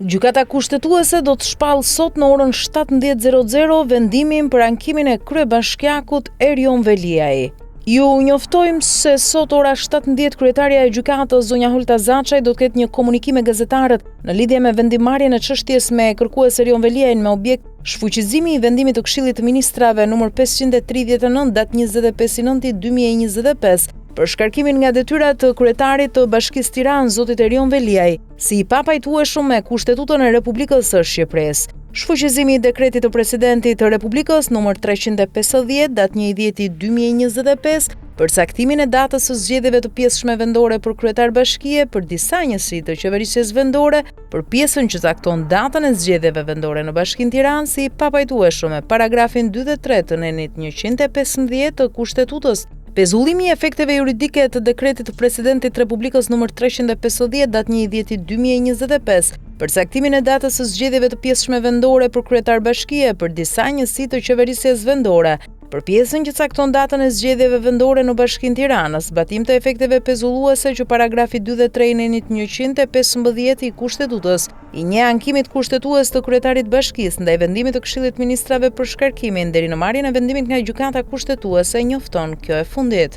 Gjykata kushtetuese do të shpallë sot në orën 17:00 vendimin për ankimin e kryebashkiakut Erion Veliaj. Ju njoftojmë se sot ora 17 kryetaria e gjykatës zonja Holta Zaçaj do të ketë një komunikim me gazetarët në lidhje me vendimarrjen e çështjes me kërkues Erion Veliajin me objekt shfuqizimi i vendimit të Këshillit të Ministrave numër 539 datë 25/9/2025 për shkarkimin nga detyrat të kryetarit të Bashkisë Tiranës zotit Erion Veliaj si i papajtueshëm me Kushtetutën e Republikës së Shqipërisë. Shfuqizimi i dekretit të presidentit të Republikës numër 350 datë 1/10/2025 për caktimin e datës së zgjedhjeve të pjesëshme vendore për kryetar bashkie për disa njësi të qeverisjes vendore për pjesën që cakton datën e zgjedhjeve vendore në Bashkinë Tiranë si i papajtueshëm me paragrafin 2 dhe 3 të nenit 115 të Kushtetutës. Pezullimi i efekteve juridike të dekretit të presidentit të Republikës numër 350 datë 1/10/2025 për caktimin e datës së zgjedhjeve të pjesëshme vendore për kryetar bashkie për disa njësi të qeverisjes vendore për pjesën që cakton datën e zgjedhjeve vendore në Bashkinë Tiranës, zbatim të efekteve pezulluese që paragrafi 2 dhe 3 nenit 115 i Kushtetutës i një ankimit kushtetues të kryetarit bashkisë ndaj vendimit të Këshillit Ministrave për shkarkimin deri në marrjen e vendimit nga gjykata kushtetuese njofton kjo e fundit.